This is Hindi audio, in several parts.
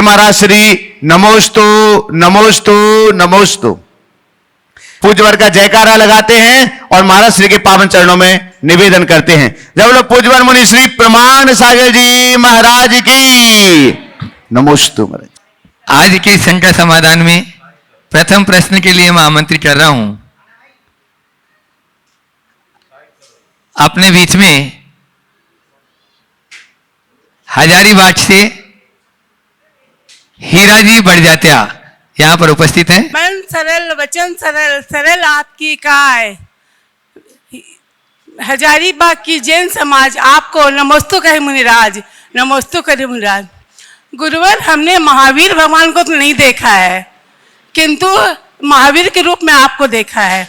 महाराज श्री नमोस्तु नमोस्तु नमोस्तु। पूज्यवर का जयकारा लगाते हैं और महाराज श्री के पावन चरणों में निवेदन करते हैं। जब लोग पूज्यवर मुनि श्री प्रमाण सागर जी महाराज की नमोस्तु। महाराज आज के शंका समाधान में प्रथम प्रश्न के लिए मैं आमंत्रित कर रहा हूं अपने बीच में हजारीबाग से हीरा जी बड़जात्या यहाँ पर उपस्थित हैं। मन सरल वचन सरल सरल आपकी काय। हजारीबाग की जैन समाज आपको नमोस्तु कहे मुनिराज, नमोस्तु करे मुनिराज। गुरुवर, हमने महावीर भगवान को तो नहीं देखा है, किंतु महावीर के रूप में आपको देखा है।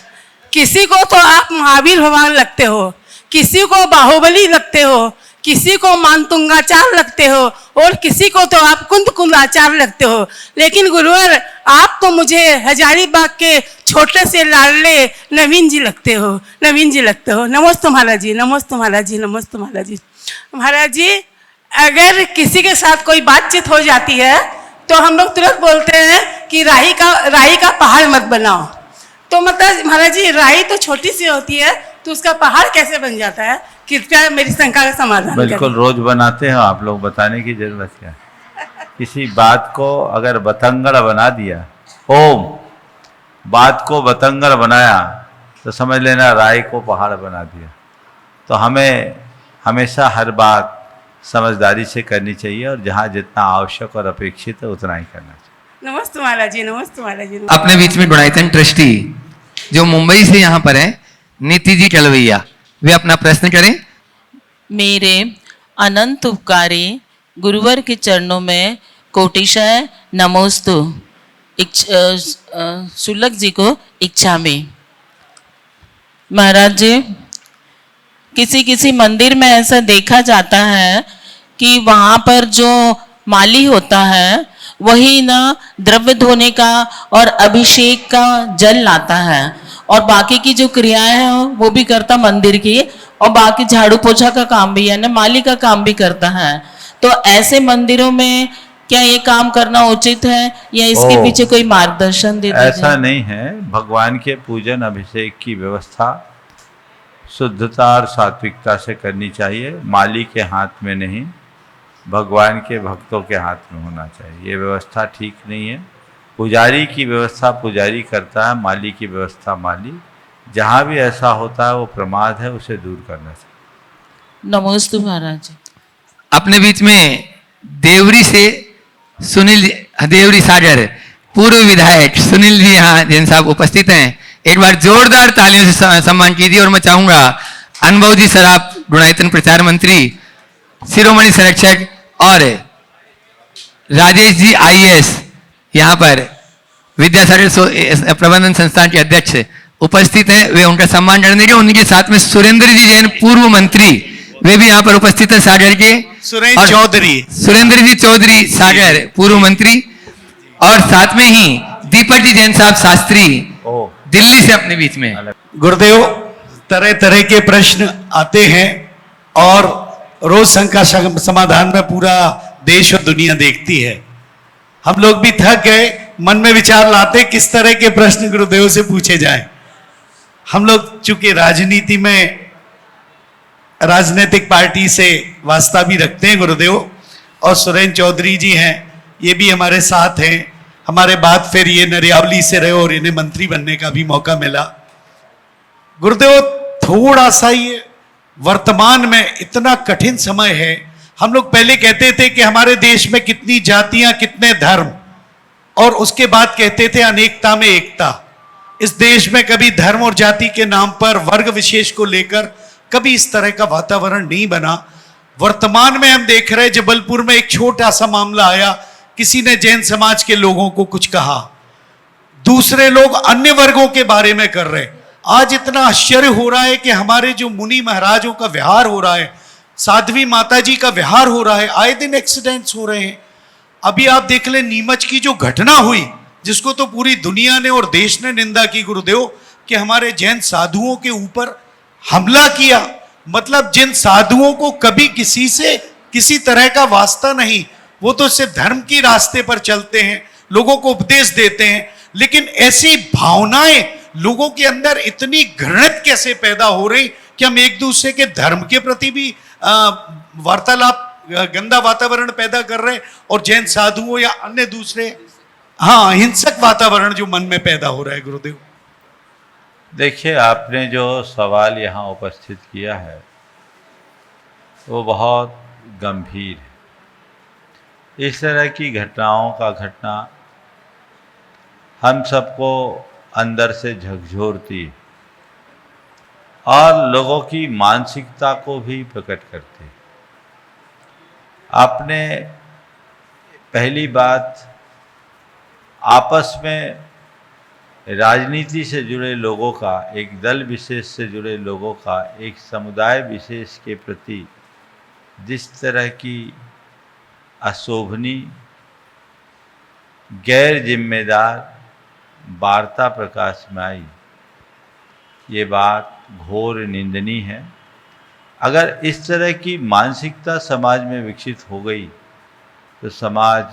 किसी को तो आप महावीर भगवान लगते हो, किसी को बाहुबली लगते हो, किसी को मानतुंगाचार्य लगते हो और किसी को तो आप कुंद कुंदाचार्य लगते हो। लेकिन गुरुवर, आप तो मुझे हजारीबाग के छोटे से लाडले नवीन जी लगते हो, नवीन जी लगते हो। नमोस्तु महाराज जी, नमोस्तु महाराज जी, नमोस्तु महाराज जी। महाराज जी, अगर किसी के साथ कोई बातचीत हो जाती है तो हम लोग तुरंत बोलते हैं कि राही का पहाड़ मत बनाओ। तो मतलब महाराज जी, राही तो छोटी सी होती है तो उसका पहाड़ कैसे बन जाता है? कृपया मेरी शंका का समाधान करें। बिल्कुल रोज बनाते हैं आप लोग, बताने की जरूरत क्या। किसी बात को अगर बतंगड़ बना दिया, ओम बात को बतंगड़ बनाया तो समझ लेना राय को पहाड़ बना दिया। तो हमें हमेशा हर बात समझदारी से करनी चाहिए और जहाँ जितना आवश्यक और अपेक्षित है उतना ही करना चाहिए। नमस्ते महाराज जी, नमस्ते महाराज जी। अपने बीच में गुणायतन ट्रस्टी जो मुंबई से यहाँ पर है, नीति जी कलवैया, वे अपना प्रश्न करें। मेरे अनंत उपकारी गुरुवर के चरणों में कोटिशय नमोस्तु। शुल्लक जी को इच्छा में। महाराज जी, किसी किसी मंदिर में ऐसा देखा जाता है कि वहाँ पर जो माली होता है वही ना द्रव्य धोने का और अभिषेक का जल लाता है और बाकी की जो क्रियाएं हैं वो भी करता मंदिर की, और बाकी झाड़ू पोछा का काम भी यानी माली का काम भी करता है। तो ऐसे मंदिरों में क्या ये काम करना उचित है या इसके पीछे कोई मार्गदर्शन दे दीजिए? ऐसा नहीं है। भगवान के पूजन अभिषेक की व्यवस्था शुद्धता और सात्विकता से करनी चाहिए। माली के हाथ में नहीं, भगवान के भक्तों के हाथ में होना चाहिए। ये व्यवस्था ठीक नहीं है। पुजारी की व्यवस्था पुजारी करता है, माली की व्यवस्था माली। जहाँ भी ऐसा होता है वो प्रमाद है, उसे दूर करना चाहिए। नमोस्तु महाराज। अपने बीच में देवरी से सुनील, देवरी सागर पूर्व विधायक सुनील जी यहाँ जैन साहब उपस्थित हैं। एक बार जोरदार तालियों से सम्मान कीजिए। और मैं चाहूंगा अनुभव जी सराफ, गुणायतन प्रचार मंत्री, शिरोमणि संरक्षक, और राजेश जी IAS यहाँ पर विद्यासागर प्रबंधन संस्थान के अध्यक्ष उपस्थित हैं, वे उनका सम्मान करने के। उनके साथ में सुरेंद्र जी जैन पूर्व मंत्री, वे भी यहाँ पर उपस्थित हैं सागर के। सुरेंद्र जी चौधरी सागर पूर्व मंत्री, और साथ में ही दीपक जी जैन साहब शास्त्री दिल्ली से अपने बीच में। गुरुदेव, तरह तरह के प्रश्न आते हैं और रोज शंका समाधान में पूरा देश और दुनिया देखती है। हम लोग भी थक गए, मन में विचार लाते किस तरह के प्रश्न गुरुदेव से पूछे जाएं। हम लोग चूंकि राजनीति में राजनीतिक पार्टी से वास्ता भी रखते हैं गुरुदेव, और सुरेंद्र चौधरी जी हैं, ये भी हमारे साथ हैं। हमारे बाद फिर ये नरियावली से रहे और इन्हें मंत्री बनने का भी मौका मिला। गुरुदेव, थोड़ा सा ये वर्तमान में इतना कठिन समय है। हम लोग पहले कहते थे कि हमारे देश में कितनी जातियां, कितने धर्म, और उसके बाद कहते थे अनेकता में एकता। इस देश में कभी धर्म और जाति के नाम पर वर्ग विशेष को लेकर कभी इस तरह का वातावरण नहीं बना। वर्तमान में हम देख रहे हैं, जबलपुर में एक छोटा सा मामला आया, किसी ने जैन समाज के लोगों को कुछ कहा, दूसरे लोग अन्य वर्गों के बारे में कर रहे। आज इतना आश्चर्य हो रहा है कि हमारे जो मुनि महाराजों का विहार हो रहा है, साध्वी माता जी का विहार हो रहा है, आए दिन एक्सीडेंट्स हो रहे हैं। अभी आप देख ले नीमच की जो घटना हुई, जिसको तो पूरी दुनिया ने और देश ने निंदा की गुरुदेव, कि हमारे जैन साधुओं के ऊपर हमला किया। मतलब जिन साधुओं को कभी किसी से किसी तरह का वास्ता नहीं, वो तो सिर्फ धर्म की रास्ते पर चलते हैं, लोगों को उपदेश देते हैं, लेकिन ऐसी भावनाएं लोगों के अंदर इतनी घृणित कैसे पैदा हो रही कि हम एक दूसरे के धर्म के प्रति भी वार्तालाप, गंदा वातावरण पैदा कर रहे हैं, और जैन साधुओं या अन्य दूसरे हिंसक वातावरण जो मन में पैदा हो रहा है। गुरुदेव देखिए, आपने जो सवाल यहाँ उपस्थित किया है वो बहुत गंभीर है। इस तरह की घटनाओं का घटना हम सबको अंदर से झकझोरती है और लोगों की मानसिकता को भी प्रकट करती है। आपने पहली बात, आपस में राजनीति से जुड़े लोगों का, एक दल विशेष से जुड़े लोगों का, एक समुदाय विशेष के प्रति जिस तरह की अशोभनीय, गैर जिम्मेदार वार्ता प्रकाश में आई, ये बात घोर निंदनीय है। अगर इस तरह की मानसिकता समाज में विकसित हो गई तो समाज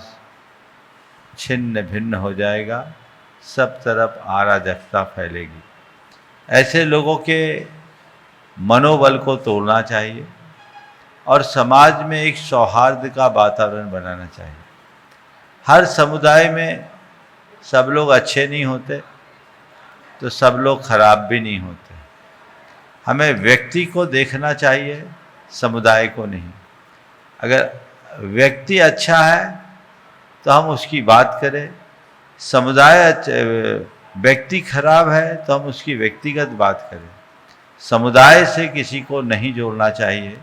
छिन्न भिन्न हो जाएगा, सब तरफ अराजकता फैलेगी। ऐसे लोगों के मनोबल को तोड़ना चाहिए और समाज में एक सौहार्द का वातावरण बनाना चाहिए। हर समुदाय में सब लोग अच्छे नहीं होते तो सब लोग खराब भी नहीं होते। हमें व्यक्ति को देखना चाहिए, समुदाय को नहीं। अगर व्यक्ति अच्छा है तो हम उसकी बात करें, समुदाय व्यक्ति खराब है तो हम उसकी व्यक्तिगत बात करें। समुदाय से किसी को नहीं जोड़ना चाहिए,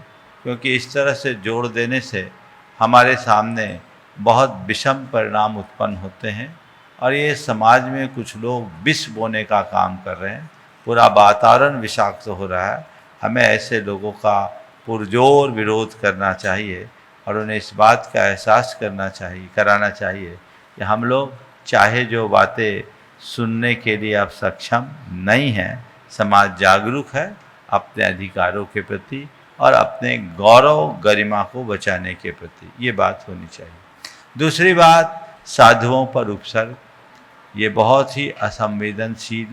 क्योंकि इस तरह से जोड़ देने से हमारे सामने बहुत विषम परिणाम उत्पन्न होते हैं और ये समाज में कुछ लोग विष बोने का काम कर रहे हैं। पूरा वातावरण विषाक्त हो रहा है। हमें ऐसे लोगों का पुरजोर विरोध करना चाहिए और उन्हें इस बात का एहसास कराना चाहिए कि हम लोग चाहे जो बातें सुनने के लिए अब सक्षम नहीं हैं, समाज जागरूक है अपने अधिकारों के प्रति और अपने गौरव गरिमा को बचाने के प्रति, ये बात होनी चाहिए। दूसरी बात, साधुओं पर उपसर्ग, ये बहुत ही असंवेदनशील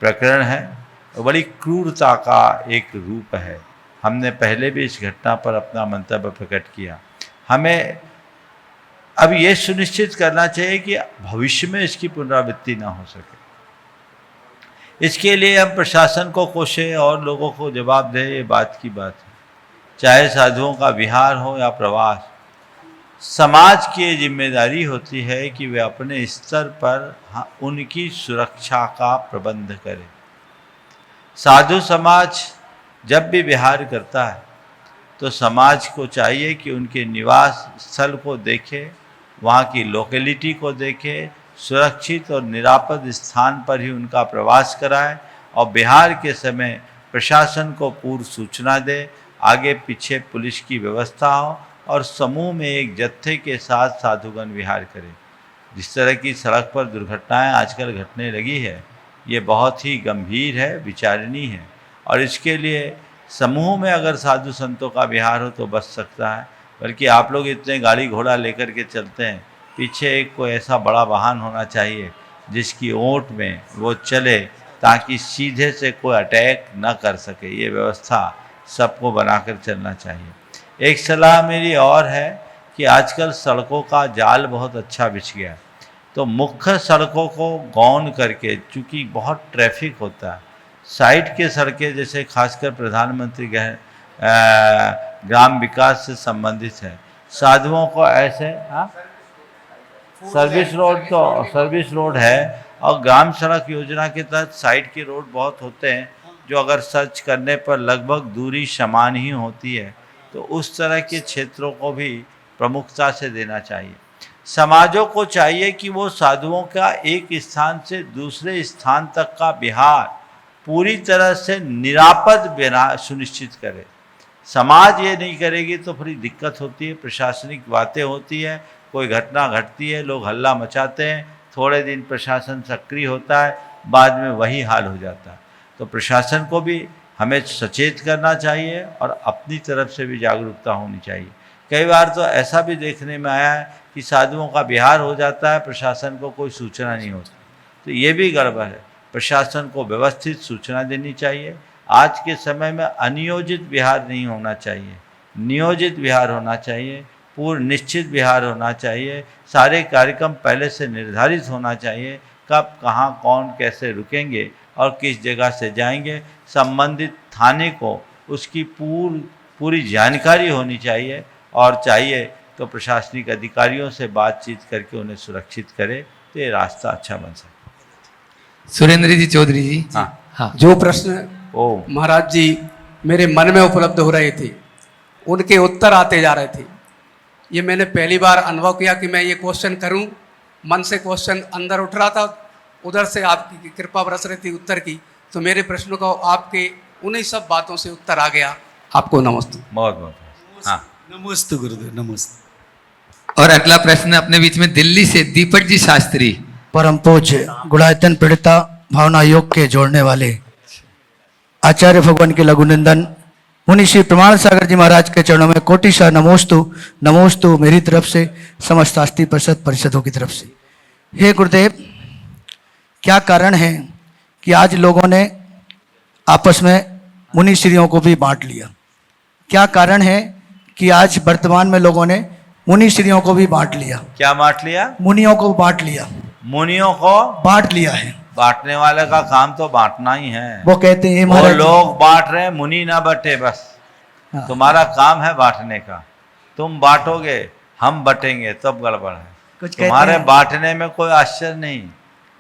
प्रकरण है, बड़ी क्रूरता का एक रूप है। हमने पहले भी इस घटना पर अपना मंतव्य प्रकट किया। हमें अब ये सुनिश्चित करना चाहिए कि भविष्य में इसकी पुनरावृत्ति ना हो सके। इसके लिए हम प्रशासन को कोशें और लोगों को जवाब दें, ये बात की बात है। चाहे साधुओं का विहार हो या प्रवास, समाज की ये जिम्मेदारी होती है कि वे अपने स्तर पर उनकी सुरक्षा का प्रबंध करें। साधु समाज जब भी विहार करता है तो समाज को चाहिए कि उनके निवास स्थल को देखे, वहाँ की लोकेलिटी को देखे, सुरक्षित और निरापद स्थान पर ही उनका प्रवास कराए और विहार के समय प्रशासन को पूर्व सूचना दे, आगे पीछे पुलिस की व्यवस्था हो और समूह में एक जत्थे के साथ साधुगण विहार करें। जिस तरह की सड़क पर दुर्घटनाएं आजकल घटने लगी है, ये बहुत ही गंभीर है, विचारणीय है और इसके लिए समूह में अगर साधु संतों का विहार हो तो बच सकता है। बल्कि आप लोग इतने गाड़ी घोड़ा लेकर के चलते हैं, पीछे एक कोई ऐसा बड़ा वाहन होना चाहिए जिसकी ओट में वो चले ताकि सीधे से कोई अटैक न कर सके। ये व्यवस्था सबको बनाकर चलना चाहिए। एक सलाह मेरी और है कि आजकल सड़कों का जाल बहुत अच्छा बिछ गया, तो मुख्य सड़कों को गौन करके, चूँकि बहुत ट्रैफिक होता है, साइड के सड़कें जैसे खासकर प्रधानमंत्री ग्राम विकास से संबंधित है, साधुओं को ऐसे सर्विस रोड है और ग्राम सड़क योजना के तहत साइड के रोड बहुत होते हैं जो अगर सर्च करने पर लगभग दूरी समान ही होती है, तो उस तरह के क्षेत्रों को भी प्रमुखता से देना चाहिए। समाजों को चाहिए कि वो साधुओं का एक स्थान से दूसरे स्थान तक का विहार पूरी तरह से निरापद सुनिश्चित करे। समाज ये नहीं करेगी तो फिर दिक्कत होती है, प्रशासनिक बातें होती है, कोई घटना घटती है, लोग हल्ला मचाते हैं, थोड़े दिन प्रशासन सक्रिय होता है, बाद में वही हाल हो जाता है। तो प्रशासन को भी हमें सचेत करना चाहिए और अपनी तरफ से भी जागरूकता होनी चाहिए कई बार तो ऐसा भी देखने में आया है कि साधुओं का विहार हो जाता है, प्रशासन को कोई सूचना नहीं होती। तो ये भी गड़बड़ है। प्रशासन को व्यवस्थित सूचना देनी चाहिए। आज के समय में अनियोजित विहार नहीं होना चाहिए, नियोजित विहार होना चाहिए, पूर्व निश्चित विहार होना चाहिए। सारे कार्यक्रम पहले से निर्धारित होना चाहिए, कब कहाँ कौन कैसे रुकेंगे और किस जगह से जाएंगे। संबंधित थाने को उसकी पूरी जानकारी होनी चाहिए और चाहिए तो प्रशासनिक अधिकारियों से बातचीत करके उन्हें सुरक्षित करे, तो ये रास्ता अच्छा बन सकता है। सुरेंद्र जी चौधरी जी। हाँ हाँ, जो प्रश्न ओ महाराज जी मेरे मन में उपलब्ध हो रहे थे, उनके उत्तर आते जा रहे थे। ये मैंने पहली बार अनुभव किया कि मैं ये क्वेश्चन करूं, मन से क्वेश्चन अंदर उठ रहा था, उधर से आपकी कृपा बरस रही थी उत्तर की, तो मेरे प्रश्नों का आपके उन्हीं सब बातों से उत्तर आ गया। आपको नमस्ते। बहुत बहुत हाँ। नमस्ते गुरुदेव, नमस्ते। और अगला प्रश्न अपने बीच में दिल्ली से दीपक जी शास्त्री। परम पूज्य गुणायतन पीड़िता भावना योग के जोड़ने वाले आचार्य भगवान के लघुनंदन मुनि श्री प्रमाण सागर जी महाराज के चरणों में कोटिशा नमोस्तु नमोस्तु मेरी तरफ से, समस्त आस्ति परिषदों की तरफ से। हे गुरुदेव, क्या कारण है कि आज लोगों ने आपस में मुनि श्रियों को भी बांट लिया? क्या कारण है कि आज वर्तमान में लोगों ने मुनि श्रियों को भी बांट लिया? क्या बांट लिया? मुनियों को बांट लिया, मुनियों को बांट लिया है। बांटने वाले का काम तो बांटना ही है। वो कहते हैं वो महाराज जी, लोग बांट रहे हैं, मुनि ना बटे बस। हाँ। तुम्हारा काम है बांटने का। तुम बांटोगे, हम बटेंगे, तब गड़बड़ है। कुछ कहते तुम्हारे हैं। बांटने में कोई आश्चर्य नहीं,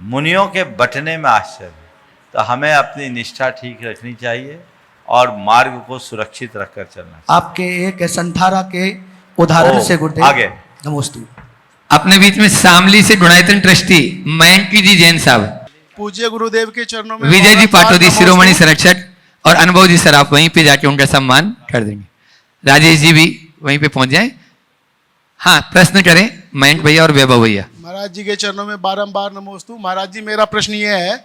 मुनियों के बटने में आश्चर्य है। तो हमें अपनी निष्ठा ठीक रखनी चाहिए और मार्ग को सुरक्षित रखकर चलना चाहिए। आपके एक संथारा के उदाहरण से गुरुदेव आगे। नमोस्तु। अपने बीच में शामली से गुणायतन ट्रस्टी मयंकी जी जैन साहब। पूज्य गुरुदेव के चरणों में विजय जी बार-बार पाटोदी नमोस्तु। शिरोमणि संरक्षक और अनुभव जी सर आप वहीं पे जाके उनका सम्मान कर देंगे। राजेश जी भी वहीं पे पहुंच जाए। हाँ, प्रश्न करें मयंक भैया और वैभव भैया। महाराज जी के चरणों में बारंबार नमोस्तु। महाराज जी, मेरा प्रश्न ये है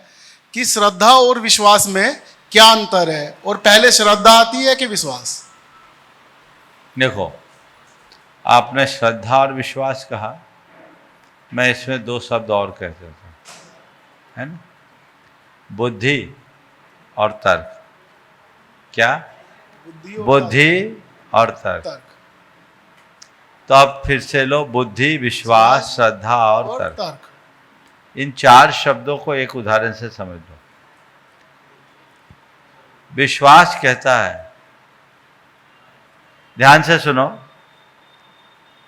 कि श्रद्धा और विश्वास में क्या अंतर है, और पहले श्रद्धा आती है कि विश्वास? देखो, आपने श्रद्धा और विश्वास कहा, मैं इसमें दो शब्द और कह देता हूँ, है ना? बुद्धि और तर्क। क्या? बुद्धि और तर्क। तो अब फिर से लो, बुद्धि, विश्वास, श्रद्धा और तर्क। इन चार शब्दों को एक उदाहरण से समझ लो। विश्वास कहता है, ध्यान से सुनो,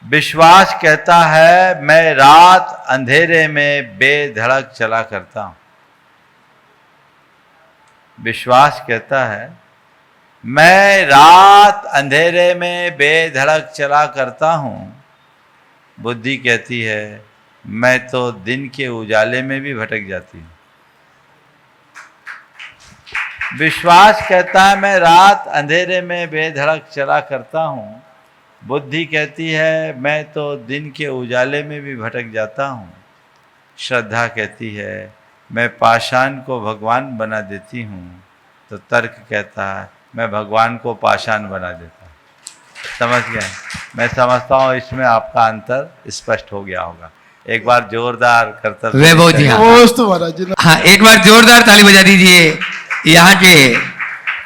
विश्वास कहता है मैं रात अंधेरे में बेधड़क चला करता हूं। विश्वास कहता है मैं रात अंधेरे में बेधड़क चला करता हूं। बुद्धि कहती है मैं तो दिन के उजाले में भी भटक जाती हूं। विश्वास कहता है मैं रात अंधेरे में बेधड़क चला करता हूं। बुद्धि कहती है मैं तो दिन के उजाले में भी भटक जाता हूँ। श्रद्धा कहती है मैं पाषाण को भगवान बना देती हूँ। तो तर्क कहता है मैं भगवान को पाषाण बना देता हूँ। समझ गए? मैं समझता हूँ इसमें आपका अंतर स्पष्ट हो गया होगा। एक बार जोरदार करतब वैभव जी। हाँ, नमोस्तु महाराज जी। हाँ, एक बार जोरदार ताली बजा दीजिए। यहाँ के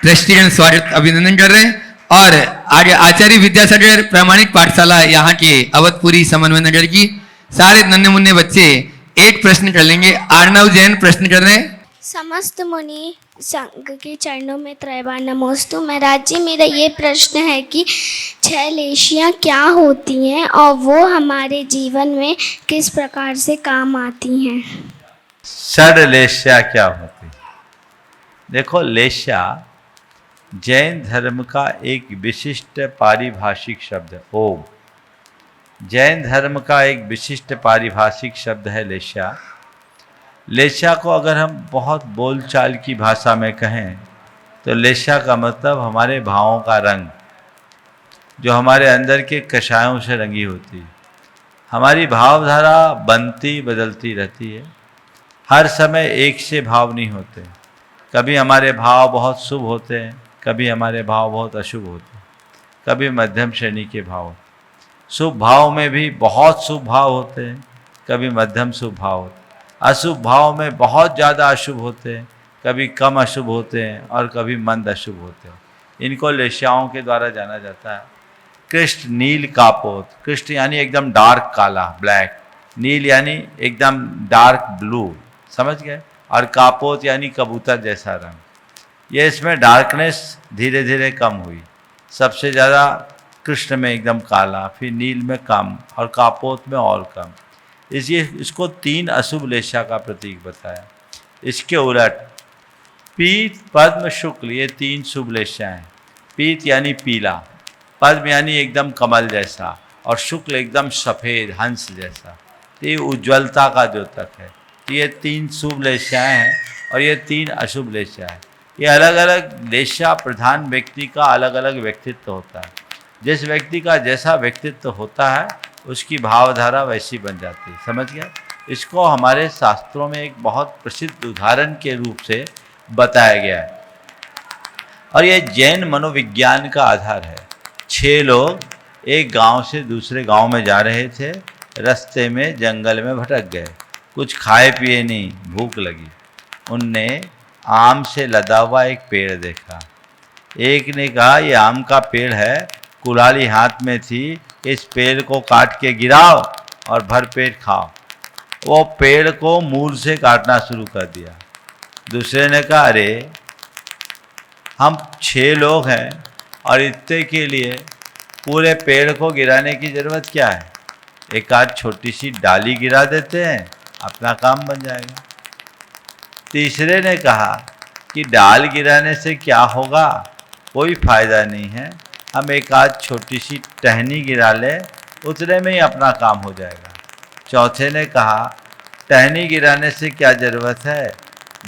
ट्रस्टीगण स्वागत अभिनंदन कर रहे हैं। और आगे आचार्य विद्यासागर प्रामाणिक पाठशाला यहाँ के अवधपुरी समन्वय नगर की सारे नन्हे मुन्ने बच्चे एक प्रश्न कर लेंगे। अर्णव जैन प्रश्न कर रहे हैं। समस्त मुनि संघ के चरणों में त्रैवार नमोस्तु। महाराज जी, मेरा ये प्रश्न है कि 6 लेशियाँ क्या होती हैं और वो हमारे जीवन में किस प्रकार से काम आती हैं? षड्लेश्या क्या होती? देखो, लेश्या जैन धर्म का एक विशिष्ट पारिभाषिक शब्द है। ओम जैन धर्म का एक विशिष्ट पारिभाषिक शब्द है लेश्या। लेश्या को अगर हम बहुत बोलचाल की भाषा में कहें तो लेश्या का मतलब हमारे भावों का रंग, जो हमारे अंदर के कषायों से रंगी होती है। हमारी भावधारा बनती बदलती रहती है, हर समय एक से भाव नहीं होते। कभी हमारे भाव बहुत शुभ होते हैं, कभी हमारे भाव बहुत अशुभ होते हैं, कभी मध्यम श्रेणी के भाव होते हैं। शुभ भाव में भी बहुत शुभ भाव होते हैं, कभी मध्यम शुभ भाव होते हैं। अशुभ भाव में बहुत ज़्यादा अशुभ होते हैं, कभी कम अशुभ होते हैं और कभी मंद अशुभ होते हैं। इनको लेश्याओं के द्वारा जाना जाता है। कृष्ण नील कापोत, कृष्ण यानी एकदम डार्क काला ब्लैक, नील यानी एकदम डार्क ब्लू, समझ गए, और कापोत यानी कबूतर जैसा रंग। ये इसमें डार्कनेस धीरे धीरे कम हुई, सबसे ज़्यादा कृष्ण में एकदम काला, फिर नील में कम और कापोत में और कम। इसको 3 अशुभ लेशा का प्रतीक बताया। इसके उलट पीत, पद्म, शुक्ल, ये 3 शुभ लेशा हैं। पीत यानी पीला, पद्म यानी एकदम कमल जैसा, और शुक्ल एकदम सफ़ेद हंस जैसा। ये उज्ज्वलता का द्योतक है। ये 3 शुभ लेशाएँ हैं और ये 3 अशुभ लेशा है। ये अलग अलग लेशा प्रधान व्यक्ति का अलग अलग व्यक्तित्व होता है। जिस व्यक्ति का जैसा व्यक्तित्व होता है उसकी भावधारा वैसी बन जाती है, समझ गया। इसको हमारे शास्त्रों में एक बहुत प्रसिद्ध उदाहरण के रूप से बताया गया है और ये जैन मनोविज्ञान का आधार है। 6 लोग एक गांव से दूसरे गांव में जा रहे थे। रास्ते में जंगल में भटक गए, कुछ खाए पिए नहीं, भूख लगी। उनने आम से लदा हुआ एक पेड़ देखा। एक ने कहा ये आम का पेड़ है, कुल्हाड़ी हाथ में थी, इस पेड़ को काट के गिराओ और भर पेट खाओ। वो पेड़ को मूल से काटना शुरू कर दिया। दूसरे ने कहा अरे हम 6 लोग हैं और इतने के लिए पूरे पेड़ को गिराने की ज़रूरत क्या है, एक आध छोटी सी डाली गिरा देते हैं, अपना काम बन जाएगा। तीसरे ने कहा कि डाल गिराने से क्या होगा, कोई फ़ायदा नहीं है, हम एक आध छोटी सी टहनी गिरा लें, उतने में ही अपना काम हो जाएगा। चौथे ने कहा टहनी गिराने से क्या ज़रूरत है,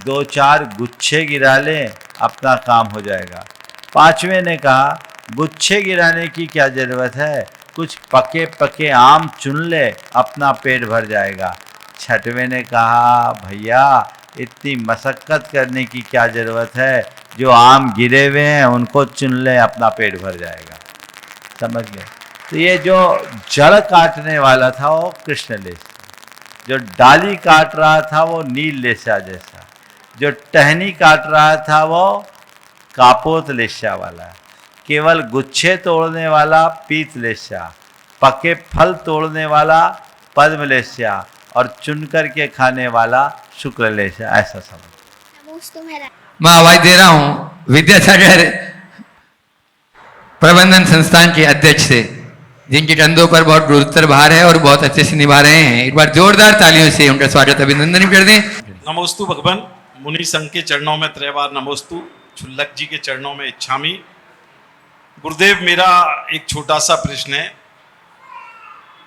2-4 गुच्छे गिरा लें, अपना काम हो जाएगा। पांचवें ने कहा गुच्छे गिराने की क्या ज़रूरत है, कुछ पके पके आम चुन ले, अपना पेट भर जाएगा। छठवें ने कहा भैया इतनी मशक्क़त करने की क्या ज़रूरत है, जो आम गिरे हुए हैं उनको चुन ले, अपना पेट भर जाएगा। समझ गए। तो ये जो जड़ काटने वाला था वो कृष्ण लेशा, जो डाली काट रहा था वो नील लेशा जैसा, जो टहनी काट रहा था वो कापोत लेशा वाला, केवल गुच्छे तोड़ने वाला पीत लेशा, पके फल तोड़ने वाला पद्म लेशा और चुन कर के खाने वाला शुक्ल लेशा, ऐसा समझ। मैं आवाज दे रहा हूं विद्यासागर प्रबंधन संस्थान के अध्यक्ष से, जिनके कंधों पर बहुत गुरुतर भार है और बहुत अच्छे से निभा रहे हैं। एक बार जोरदार तालियों से उनका स्वागत अभिनंदन कर दें। नमोस्तु भगवान, मुनि संघ के चरणों में त्रैवार नमोस्तु, छुल्लक जी के चरणों में इच्छामी। गुरुदेव, मेरा एक छोटा सा प्रश्न है।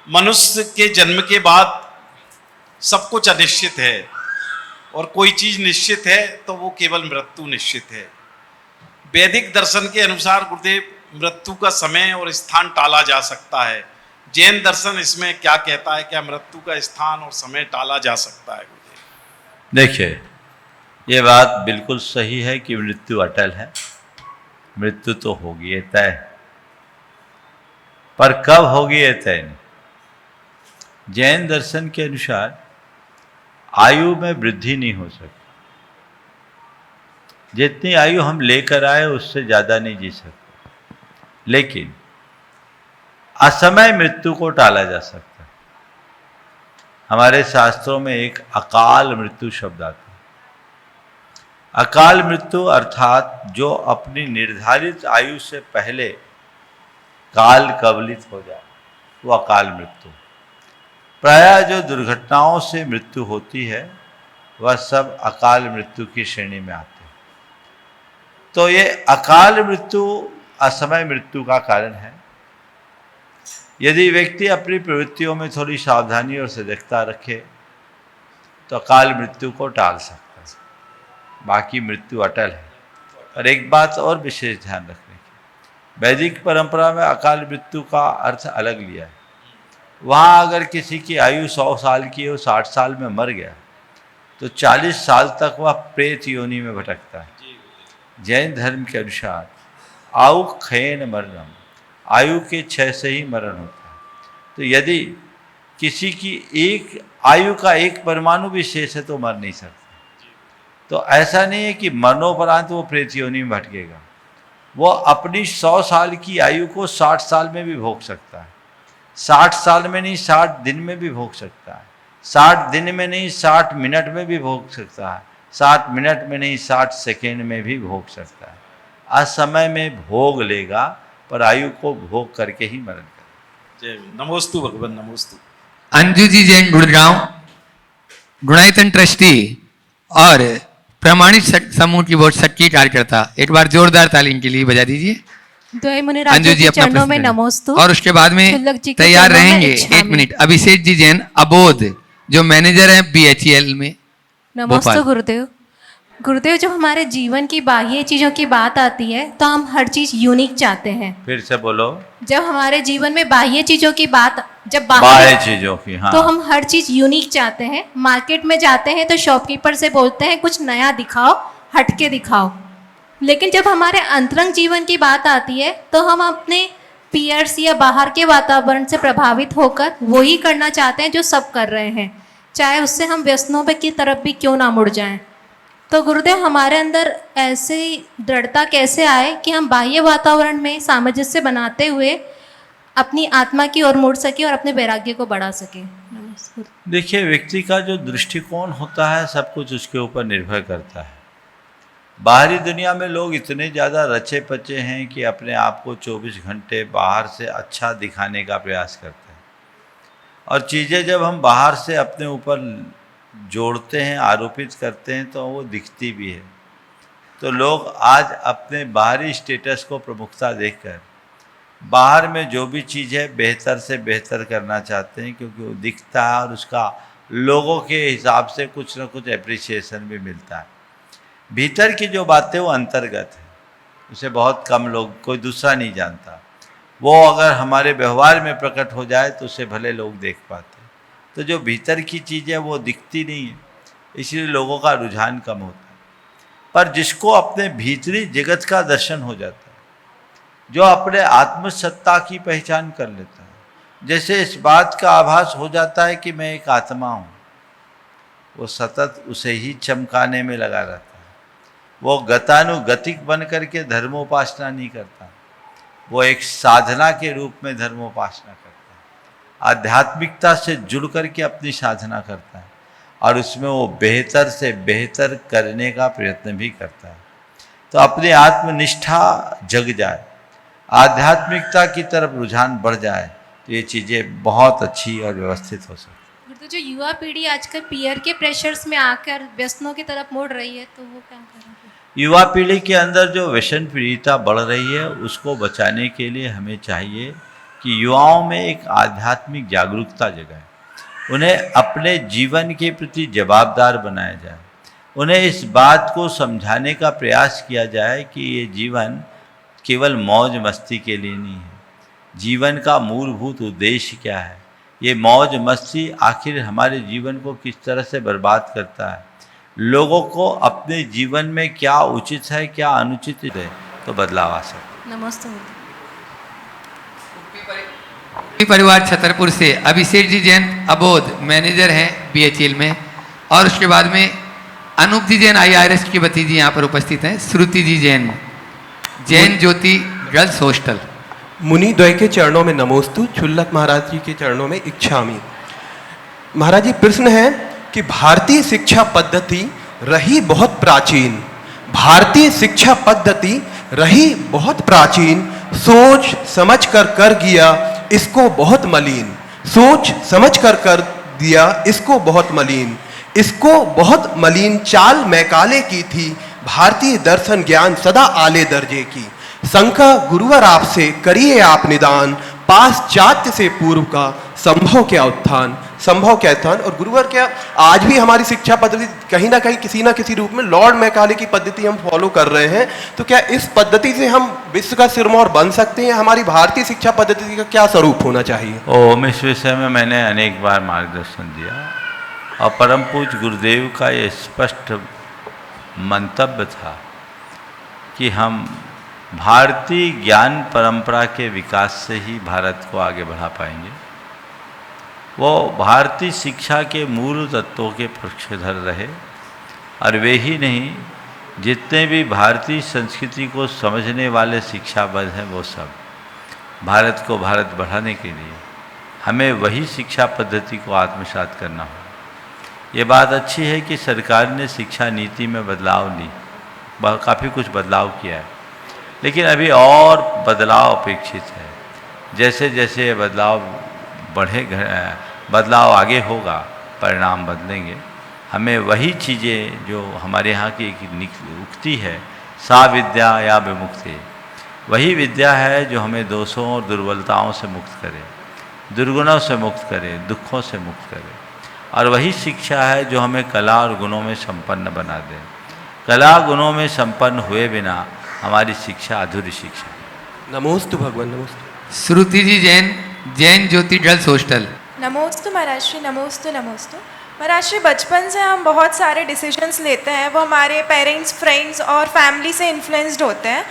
मनुष्य के जन्म के बाद सब कुछ अनिश्चित है और कोई चीज निश्चित है तो वो केवल मृत्यु निश्चित है। वैदिक दर्शन के अनुसार गुरुदेव मृत्यु का समय और स्थान टाला जा सकता है। जैन दर्शन इसमें क्या कहता है, क्या मृत्यु का स्थान और समय टाला जा सकता है? गुरुदेव देखिए, ये बात बिल्कुल सही है कि मृत्यु अटल है, मृत्यु तो होगी, ये तय है, पर कब होगी ये तय नहीं। जैन दर्शन के अनुसार आयु में वृद्धि नहीं हो सकती, जितनी आयु हम लेकर आए उससे ज़्यादा नहीं जी सकते, लेकिन असमय मृत्यु को टाला जा सकता है। हमारे शास्त्रों में एक अकाल मृत्यु शब्द आता है। अकाल मृत्यु अर्थात जो अपनी निर्धारित आयु से पहले काल कवलित हो जाए, वो अकाल मृत्यु। प्रायः जो दुर्घटनाओं से मृत्यु होती है वह सब अकाल मृत्यु की श्रेणी में आते हैं। तो ये अकाल मृत्यु असमय मृत्यु का कारण है। यदि व्यक्ति अपनी प्रवृत्तियों में थोड़ी सावधानी और सजगता रखे तो अकाल मृत्यु को टाल सकता है, बाकी मृत्यु अटल है। और एक बात और विशेष ध्यान रखने की, वैदिक परंपरा में अकाल मृत्यु का अर्थ अलग लिया है। वहाँ अगर किसी की आयु 100 साल की हो, 60 साल में मर गया, तो 40 साल तक वह प्रेत योनि में भटकता है। जैन धर्म के अनुसार आयु क्षयेन मरणम, आयु के क्षय से ही मरण होता है। तो यदि किसी की एक आयु का एक परमाणु भी शेष है तो मर नहीं सकता। तो ऐसा नहीं है कि मरणोपरांत वो प्रेत योनि में भटकेगा, वो अपनी 100 साल की आयु को 60 साल में भी भोग सकता है, 60 साल में नहीं 60 दिन में भी भोग सकता है, 60 दिन में नहीं 60 मिनट में भी भोग सकता है, 60 मिनट में नहीं 60 सेकेंड में भी भोग सकता है। असमय में भोग लेगा पर आयु को भोग करके ही मरण करेगा। जय नमोस्तु भगवान नमोस्तु। अंजू जी जैन गुड़गांव, गुणायतन ट्रस्टी और प्रमाणित समूह की बहुत सच्ची कार्यकर्ता, एक बार जोरदार तालीम के लिए बजा दीजिए। अंजू जी अपना चरणों में प्रश्न करें। नमोस्तु। और उसके बाद में शुल्लक जी के तैयार चरणों में रहेंगे इच्छामि। 1 मिनट अभिषेक जी जैन अबोध, जो मैनेजर हैं BHEL में नमोस्तु भोपाल। गुरुदेव। गुरुदेव, जब हमारे जीवन की बाह्य चीजों की बात आती है तो हम हर चीज यूनिक चाहते हैं। फिर से बोलो। जब हमारे जीवन में बाह्य चीजों की बात, जब बाह्य चीजों की, हाँ, तो हम हर चीज यूनिक चाहते हैं। मार्केट में जाते हैं तो शॉपकीपर से बोलते हैं कुछ नया दिखाओ, हटके दिखाओ। लेकिन जब हमारे अंतरंग जीवन की बात आती है तो हम अपने पीयर्स या बाहर के वातावरण से प्रभावित होकर वही करना चाहते हैं जो सब कर रहे हैं, चाहे उससे हम व्यसनों की तरफ भी क्यों ना मुड़ जाएं। तो गुरुदेव, हमारे अंदर ऐसी दृढ़ता कैसे आए कि हम बाह्य वातावरण में सामंजस्य बनाते हुए अपनी आत्मा की ओर मुड़ सके और अपने वैराग्य को बढ़ा सके। नमस्कार। देखिए, व्यक्ति का जो दृष्टिकोण होता है सब कुछ उसके ऊपर निर्भर करता है। बाहरी दुनिया में लोग इतने ज़्यादा रचे पचे हैं कि अपने आप को 24 घंटे बाहर से अच्छा दिखाने का प्रयास करते हैं, और चीज़ें जब हम बाहर से अपने ऊपर जोड़ते हैं, आरोपित करते हैं, तो वो दिखती भी है। तो लोग आज अपने बाहरी स्टेटस को प्रमुखता देकर बाहर में जो भी चीज़ है बेहतर से बेहतर करना चाहते हैं, क्योंकि वो दिखता है और उसका लोगों के हिसाब से कुछ ना कुछ एप्रिसिएशन भी मिलता है। भीतर की जो बातें वो अंतर्गत है, उसे बहुत कम लोग, कोई दूसरा नहीं जानता। वो अगर हमारे व्यवहार में प्रकट हो जाए तो उसे भले लोग देख पाते हैं। तो जो भीतर की चीज़ है वो दिखती नहीं है, इसलिए लोगों का रुझान कम होता है। पर जिसको अपने भीतरी जगत का दर्शन हो जाता है, जो अपने आत्मसत्ता की पहचान कर लेता है, जैसे इस बात का आभास हो जाता है कि मैं एक आत्मा हूँ, वो सतत उसे ही चमकाने में लगा रहता है। वो गतानुगतिक बन करके धर्मोपासना नहीं करता, वो एक साधना के रूप में धर्मोपासना करता है, आध्यात्मिकता से जुड़ करके अपनी साधना करता है, और उसमें वो बेहतर से बेहतर करने का प्रयत्न भी करता है। तो अपनी आत्मनिष्ठा जग जाए, आध्यात्मिकता की तरफ रुझान बढ़ जाए, तो ये चीज़ें बहुत अच्छी और व्यवस्थित हो सकती। तो जो युवा पीढ़ी आजकल पीयर के प्रेशर्स में आकर व्यसनों की तरफ मुड़ रही है, तो वो क्या करेंगे? युवा पीढ़ी के अंदर जो व्यसन पीड़िता बढ़ रही है, उसको बचाने के लिए हमें चाहिए कि युवाओं में एक आध्यात्मिक जागरूकता जगाए, उन्हें अपने जीवन के प्रति जवाबदार बनाया जाए, उन्हें इस बात को समझाने का प्रयास किया जाए कि ये जीवन केवल मौज मस्ती के लिए नहीं है। जीवन का मूलभूत उद्देश्य क्या है, ये मौज मस्ती आखिर हमारे जीवन को किस तरह से बर्बाद करता है, लोगों को अपने जीवन में क्या उचित है क्या अनुचित है, तो बदलाव आ सकता। नमस्ते। परिवार छतरपुर से अभिषेक जी जैन अबोध, मैनेजर हैं BHEL में, और उसके बाद में अनूप जी जैन IRS की भतीजी यहाँ पर उपस्थित हैं, श्रुति जी जैन, जैन ज्योति गर्ल्स हॉस्टल। मुनि द्वय के चरणों में नमोस्तु, छुल्लक महाराज जी के चरणों में इच्छामि। महाराज जी, प्रश्न है कि भारतीय शिक्षा पद्धति रही बहुत प्राचीन, भारतीय शिक्षा पद्धति रही बहुत प्राचीन, सोच समझ कर दिया इसको बहुत मलिन, सोच समझ कर दिया इसको बहुत मलिन, इसको बहुत मलिन चाल मैकाले की थी, भारतीय दर्शन ज्ञान सदा आले दर्जे की, शंका गुरुवर आपसे करिए आप निदान, पाश्चात्य से पूर्व का संभव क्या उत्थान, संभव क्या उत्थान। और गुरुवर क्या आज भी हमारी शिक्षा पद्धति कहीं ना कहीं किसी ना किसी रूप में लॉर्ड मैकाले की पद्धति हम फॉलो कर रहे हैं, तो क्या इस पद्धति से हम विश्व का सिरमौर बन सकते हैं? हमारी भारतीय शिक्षा पद्धति का क्या स्वरूप होना चाहिए? ओम, इस विषय में मैंने अनेक बार मार्गदर्शन दिया, और परम पूज्य गुरुदेव का ये स्पष्ट मंतव्य था कि हम भारतीय ज्ञान परंपरा के विकास से ही भारत को आगे बढ़ा पाएंगे। वो भारतीय शिक्षा के मूल तत्वों के पक्षधर रहे, और वे ही नहीं, जितने भी भारतीय संस्कृति को समझने वाले शिक्षाविद हैं वो सब भारत को भारत बढ़ाने के लिए हमें वही शिक्षा पद्धति को आत्मसात करना हो। ये बात अच्छी है कि सरकार ने शिक्षा नीति में बदलाव ली, काफ़ी कुछ बदलाव किया है, लेकिन अभी और बदलाव अपेक्षित है। जैसे जैसे ये बदलाव आगे होगा, परिणाम बदलेंगे। हमें वही चीज़ें जो हमारे यहाँ की एक उक्ति है, सा विद्या या विमुक्ति, वही विद्या है जो हमें दोषों और दुर्बलताओं से मुक्त करे, दुर्गुणों से मुक्त करे, दुखों से मुक्त करे। और वही शिक्षा है जो हमें कला और गुणों में संपन्न बना दे। कला गुणों में संपन्न हुए बिना हमारी शिक्षा अधूरी शिक्षा। नमोस्तु भगवान, नमोस्तु। श्रुति जी जैन, जैन ज्योति गर्ल्स हॉस्टल। नमोस्तु महाराज श्री, नमोस्तु नमोस्तु। महाराज श्री, बचपन से हम बहुत सारे डिसीजंस लेते हैं, वो हमारे पेरेंट्स, फ्रेंड्स और फैमिली से इन्फ्लुएंस्ड होते हैं।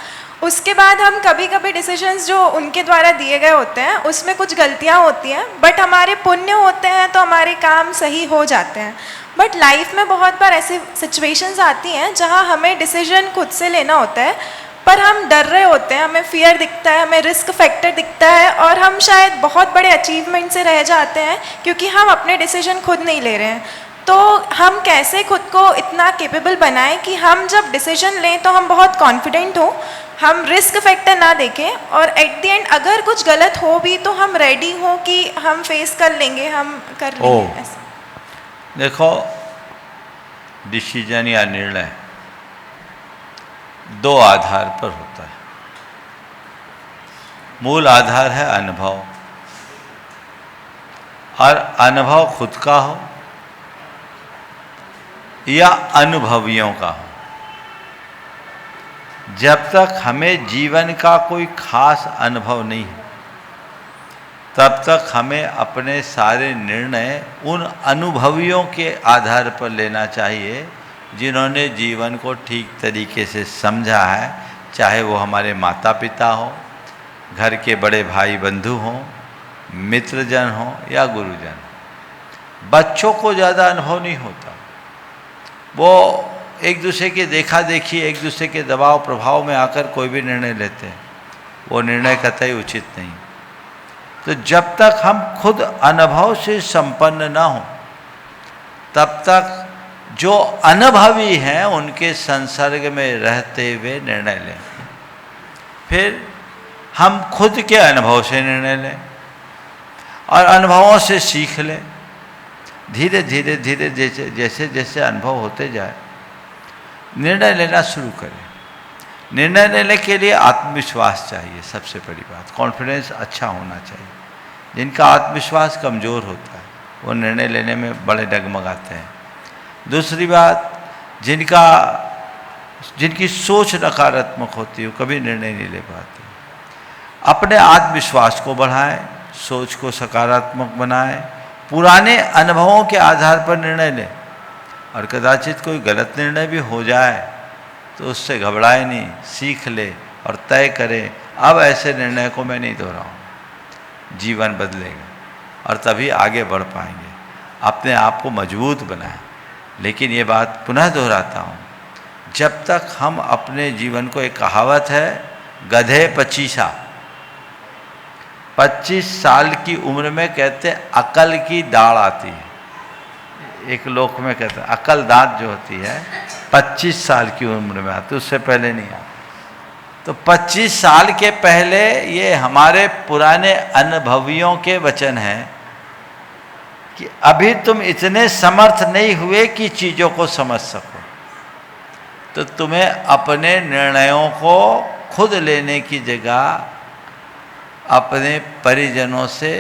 उसके बाद हम कभी कभी डिसीजंस जो उनके द्वारा दिए गए होते हैं उसमें कुछ गलतियां होती हैं, बट हमारे पुण्य होते हैं तो हमारे काम सही हो जाते हैं। बट लाइफ में बहुत बार ऐसी सिचुएशंस आती हैं जहां हमें डिसीजन खुद से लेना होता है, पर हम डर रहे होते हैं, हमें फियर दिखता है, हमें रिस्क फैक्टर दिखता है, और हम शायद बहुत बड़े अचीवमेंट से रह जाते हैं क्योंकि हम अपने डिसीजन खुद नहीं ले रहे हैं। तो हम कैसे खुद को इतना केपेबल बनाएं कि हम जब डिसीजन लें तो हम बहुत कॉन्फिडेंट हो, हम रिस्क फैक्टर ना देखें, और एट द एंड अगर कुछ गलत हो भी तो हम रेडी हो कि हम फेस कर लेंगे, हम कर लेंगे। ऐसा देखो, डिसीजन या निर्णय दो आधार पर होता है। मूल आधार है अनुभव, और अनुभव खुद का हो या अनुभवियों का हो। जब तक हमें जीवन का कोई खास अनुभव नहीं है तब तक हमें अपने सारे निर्णय उन अनुभवियों के आधार पर लेना चाहिए जिन्होंने जीवन को ठीक तरीके से समझा है, चाहे वो हमारे माता पिता हो, घर के बड़े भाई बंधु हों, मित्रजन हों या गुरुजन। बच्चों को ज़्यादा अनुभव नहीं होता, वो एक दूसरे के देखा देखी, एक दूसरे के दबाव प्रभाव में आकर कोई भी निर्णय लेते हैं, वो निर्णय कतई उचित नहीं। तो जब तक हम खुद अनुभव से संपन्न ना हो तब तक जो अनुभवी हैं उनके संसर्ग में रहते हुए निर्णय लें। फिर हम खुद के अनुभव से निर्णय लें और अनुभवों से सीख लें। धीरे धीरे धीरे जैसे जैसे अनुभव होते जाए निर्णय लेना शुरू करें। निर्णय लेने के लिए आत्मविश्वास चाहिए, सबसे बड़ी बात। कॉन्फिडेंस अच्छा होना चाहिए। जिनका आत्मविश्वास कमज़ोर होता है वो निर्णय लेने में बड़े डगमगाते हैं। दूसरी बात, जिनकी सोच नकारात्मक होती है वो कभी निर्णय नहीं ले पाते। अपने आत्मविश्वास को बढ़ाएं, सोच को सकारात्मक बनाएं, पुराने अनुभवों के आधार पर निर्णय लें, और कदाचित कोई गलत निर्णय भी हो जाए तो उससे घबराए नहीं, सीख ले और तय करें अब ऐसे निर्णय को मैं नहीं दोहराऊं। जीवन बदलेगा और तभी आगे बढ़ पाएंगे। अपने आप को मजबूत बनाएं। लेकिन ये बात पुनः दोहराता हूँ, जब तक हम अपने जीवन को, एक कहावत है गधे 25 साल की उम्र में कहते हैं अकल की दाढ़ आती है। एक लोक में कहते हैं अकल दांत जो होती है 25 साल की उम्र में आती, उससे पहले नहीं आती। तो 25 साल के पहले ये हमारे पुराने अनुभवियों के वचन हैं कि अभी तुम इतने समर्थ नहीं हुए कि चीज़ों को समझ सको, तो तुम्हें अपने निर्णयों को खुद लेने की जगह अपने परिजनों से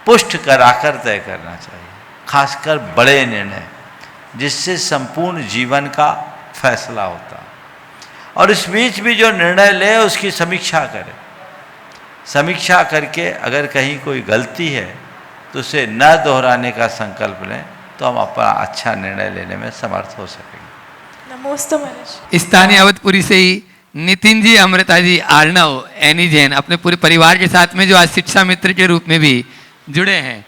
पुष्ट कराकर तय करना चाहिए। खासकर बड़े निर्णय जिससे संपूर्ण जीवन का फैसला होता है। और इस बीच भी जो निर्णय ले उसकी समीक्षा करें। समीक्षा करके अगर कहीं कोई गलती है तो उसे न दोहराने का संकल्प लें, तो हम अपना अच्छा निर्णय लेने में समर्थ हो सकेंगे। नमोस्तु महाराज। स्थानीय अवधपुरी से ही नितिन जी, अमृता जी, आर्णव, एनी जैन अपने पूरे परिवार के साथ में जो आज शिक्षा मित्र के रूप में भी जुड़े हैं,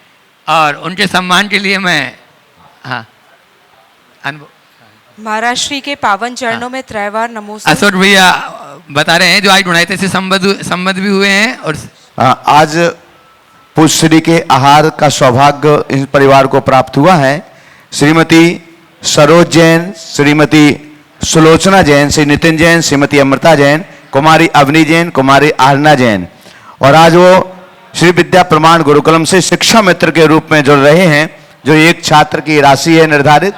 और उनके सम्मान के लिए मैं हाँ अनुभव महाराज श्री के पावन चरणों में त्रैवार नमोस्तु। अशोक भैया बता रहे हैं जो आज गुणायत से संबद्ध भी हुए हैं। और आज पूज्य श्री के आहार का सौभाग्य इस परिवार को प्राप्त हुआ है। श्रीमती सरोज जैन, श्रीमती सुलोचना जैन, श्री नितिन जैन, श्रीमती अमृता जैन, कुमारी अवनी जैन, कुमारी आहना जैन। और आज वो श्री विद्या प्रमाण गुरुकुलम से शिक्षा मित्र के रूप में जुड़ रहे हैं। जो एक छात्र की राशि है निर्धारित,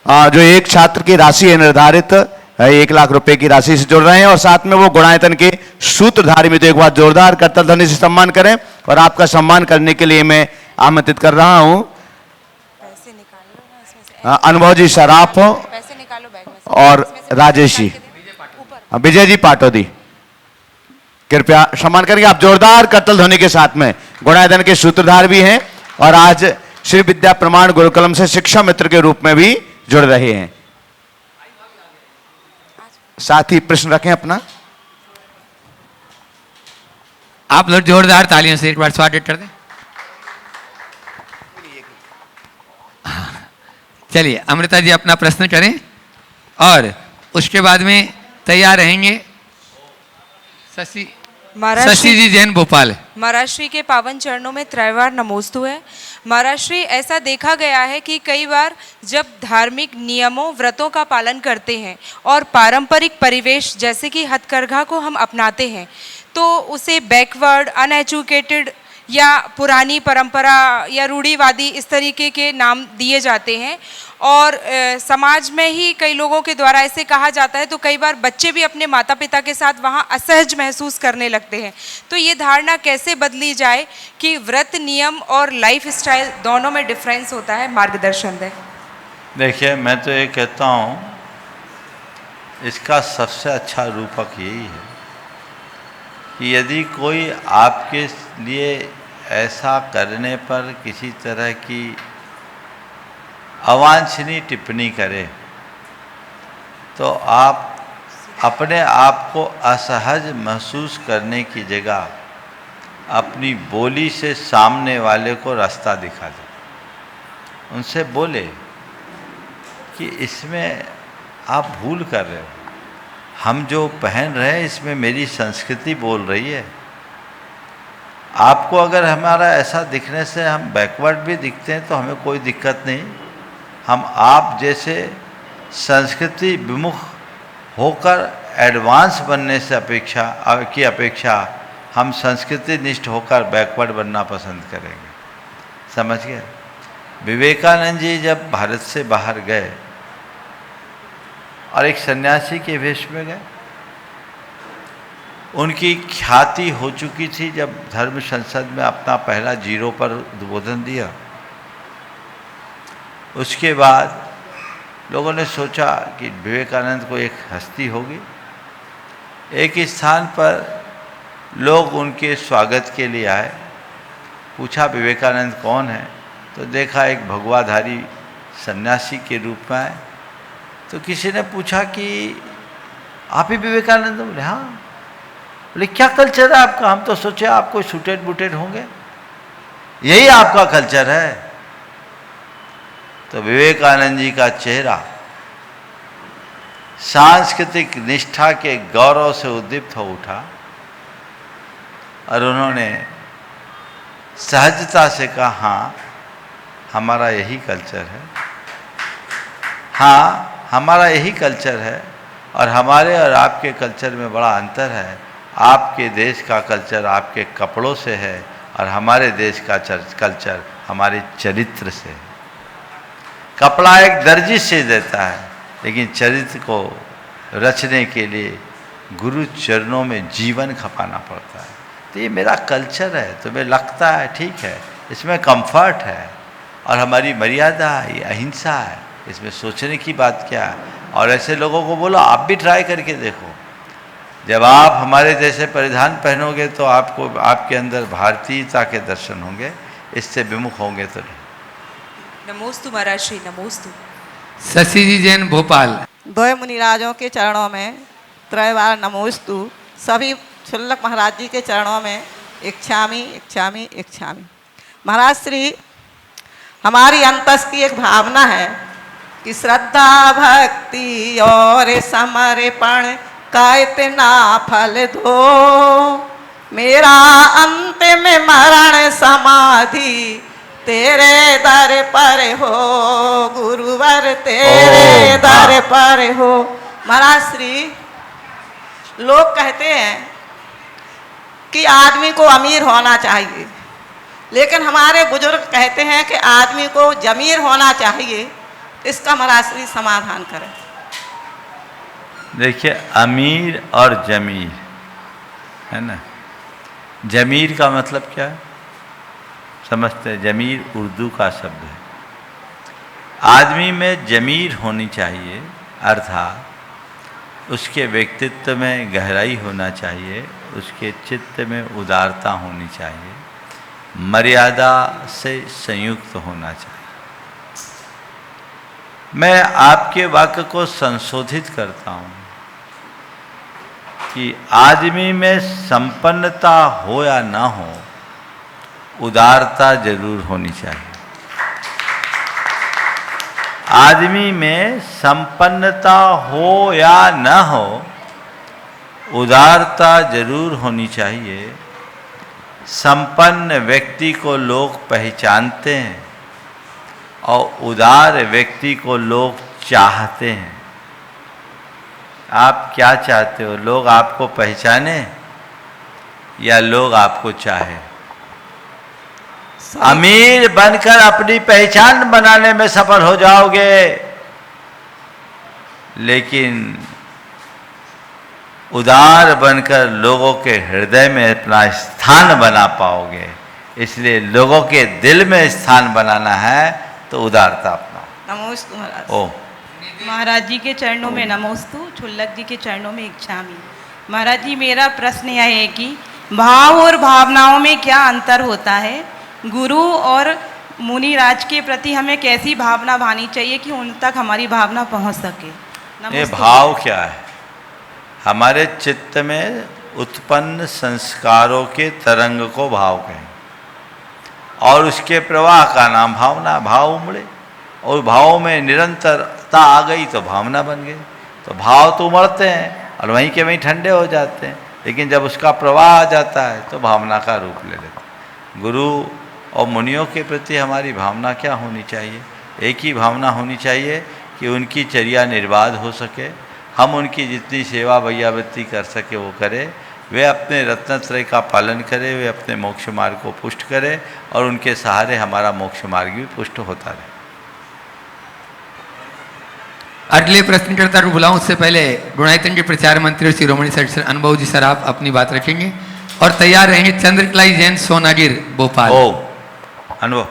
जो एक छात्र की राशि है निर्धारित 1 लाख रुपए की राशि से जुड़ रहे हैं। और साथ में वो गुणायतन के सूत्रधारी में। तो एक बार जोरदार करतल ध्वनि से सम्मान करें। और आपका सम्मान करने के लिए मैं आमंत्रित कर रहा हूं अनुभव जी सराफ और राजेश जी, विजय जी पाटोदी, कृपया सम्मान करेंगे आप जोरदार करतल ध्वनि के साथ में। गुणायतन के सूत्रधार भी हैं और आज श्री विद्या प्रमाण गुरुकुलम से शिक्षा मित्र के रूप में भी जुड़ रहे हैं। साथ ही प्रश्न रखें अपना। आप लोग जोरदार तालियों से एक बार स्वागत कर दें। चलिए अमृता जी अपना प्रश्न करें और उसके बाद में तैयार रहेंगे शशि जी जैन भोपाल। महाराज श्री के पावन चरणों में त्रैवार नमोस्तु है। महाराज श्री, ऐसा देखा गया है कि कई बार जब धार्मिक नियमों व्रतों का पालन करते हैं और पारंपरिक परिवेश जैसे कि हथकरघा को हम अपनाते हैं तो उसे बैकवर्ड, अनएजुकेटेड या पुरानी परंपरा या रूढ़िवादी इस तरीके के नाम दिए जाते हैं। और समाज में ही कई लोगों के द्वारा ऐसे कहा जाता है तो कई बार बच्चे भी अपने माता पिता के साथ वहाँ असहज महसूस करने लगते हैं। तो ये धारणा कैसे बदली जाए कि व्रत नियम और लाइफ स्टाइल दोनों में डिफरेंस होता है, मार्गदर्शन दें। देखिए, मैं तो ये कहता हूँ इसका सबसे अच्छा रूपक यही है कि यदि कोई आपके लिए ऐसा करने पर किसी तरह की अवांछनीय टिप्पणी करे तो आप अपने आप को असहज महसूस करने की जगह अपनी बोली से सामने वाले को रास्ता दिखा दो। उनसे बोले कि इसमें आप भूल कर रहे हो, हम जो पहन रहे हैं इसमें मेरी संस्कृति बोल रही है। आपको अगर हमारा ऐसा दिखने से हम बैकवर्ड भी दिखते हैं तो हमें कोई दिक्कत नहीं। हम आप जैसे संस्कृति विमुख होकर एडवांस बनने से अपेक्षा हम संस्कृति निष्ठ होकर बैकवर्ड बनना पसंद करेंगे। समझ गए? विवेकानंद जी जब भारत से बाहर गए और एक सन्यासी के वेश में गए, उनकी ख्याति हो चुकी थी जब धर्म संसद में अपना पहला जीरो पर उद्बोधन दिया। उसके बाद लोगों ने सोचा कि विवेकानंद को एक हस्ती होगी। एक स्थान पर लोग उनके स्वागत के लिए आए, पूछा विवेकानंद कौन है, तो देखा एक भगवाधारी सन्यासी के रूप में आए। तो किसी ने पूछा कि आप ही विवेकानंद? बोले हाँ। बोले क्या कल्चर है आपका? हम तो सोचे आप कोई सूटेड बूटेड होंगे, यही आपका कल्चर है। तो विवेकानंद जी का चेहरा सांस्कृतिक निष्ठा के गौरव से उद्दीप्त हो उठा और उन्होंने सहजता से कहा, हाँ हमारा यही कल्चर है, हाँ हमारा यही कल्चर है। और हमारे और आपके कल्चर में बड़ा अंतर है। आपके देश का कल्चर आपके कपड़ों से है और हमारे देश का कल्चर हमारे चरित्र से है। कपड़ा एक दर्जी से देता है, लेकिन चरित्र को रचने के लिए गुरु चरणों में जीवन खपाना पड़ता है। तो ये मेरा कल्चर है, तुम्हें लगता है ठीक है, इसमें कंफर्ट है और हमारी मर्यादा है, ये अहिंसा है, इसमें सोचने की बात क्या है। और ऐसे लोगों को बोलो आप भी ट्राई करके देखो। जब आप हमारे जैसे परिधान पहनोगे तो आपको आपके अंदर भारतीयता के दर्शन होंगे, इससे विमुख होंगे तो नहीं। नमोस्तु महाराज श्री, नमोस्तु। शशि जी जैन भोपाल। द्वय मुनिराजों के चरणों में त्रैवार नमोस्तु। सभी शुल्लक महाराज जी के चरणों में इच्छामि इच्छामि इच्छामि। महाराज श्री, हमारी अंतस की एक भावना है कि श्रद्धा भक्ति और समर्पण का इतना फल दो, मेरा अंतिम मरण समाधि तेरे दर पर हो, गुरुवर तेरे दर पर हो। महाराज श्री, लोग कहते हैं कि आदमी को अमीर होना चाहिए, लेकिन हमारे बुजुर्ग कहते हैं कि आदमी को जमीर होना चाहिए। इसका महाराज श्री समाधान करें। देखिए, अमीर और जमीर है ना, जमीर का मतलब क्या है समझते हैं? जमीर उर्दू का शब्द है। आदमी में जमीर होनी चाहिए, अर्थात उसके व्यक्तित्व में गहराई होना चाहिए, उसके चित्त में उदारता होनी चाहिए, मर्यादा से संयुक्त होना चाहिए। मैं आपके वाक्य को संशोधित करता हूँ कि आदमी में संपन्नता हो या ना हो, उदारता जरूर होनी चाहिए। आदमी में संपन्नता हो या न हो, उदारता जरूर होनी चाहिए। संपन्न व्यक्ति को लोग पहचानते हैं और उदार व्यक्ति को लोग चाहते हैं। आप क्या चाहते हो? लोग आपको पहचाने या लोग आपको चाहे? अमीर बनकर अपनी पहचान बनाने में सफल हो जाओगे, लेकिन उदार बनकर लोगों के हृदय में अपना स्थान बना पाओगे। इसलिए लोगों के दिल में स्थान बनाना है तो उदारता अपनाओ। नमोस्तु महाराज। ओ महाराज जी के चरणों में नमोस्तु, छुल्लक जी के चरणों में इच्छामी। महाराज जी, मेरा प्रश्न यह है कि भाव और भावनाओं में क्या अंतर होता है? गुरु और मुनिराज के प्रति हमें कैसी भावना भानी चाहिए कि उन तक हमारी भावना पहुंच सके? ये भाव क्या है? हमारे चित्त में उत्पन्न संस्कारों के तरंग को भाव कहें, और उसके प्रवाह का नाम भावना। भाव उमड़े और भाव में निरंतरता आ गई तो भावना बन गई। तो भाव तो उमड़ते हैं और वहीं के वहीं ठंडे हो जाते हैं, लेकिन जब उसका प्रवाह आ जाता है तो भावना का रूप ले लेते हैं। गुरु और मुनियों के प्रति हमारी भावना क्या होनी चाहिए? एक ही भावना होनी चाहिए कि उनकी चर्या निर्बाध हो सके, हम उनकी जितनी सेवा भैयावृत्ति कर सके वो करें, वे अपने रत्नत्रय का पालन करें, वे अपने मोक्ष मार्ग को पुष्ट करें और उनके सहारे हमारा मोक्ष मार्ग भी पुष्ट होता रहे। अगले प्रश्नकर्ता को बुलाऊं उससे पहले गुणायतन के प्रचार मंत्री शिरोमणि सर अनुभव जी सर आप अपनी बात रखेंगे और तैयार रहेंगे चंद्रकलाई जैन सोनागिर भोपाल। ओ अनुभव।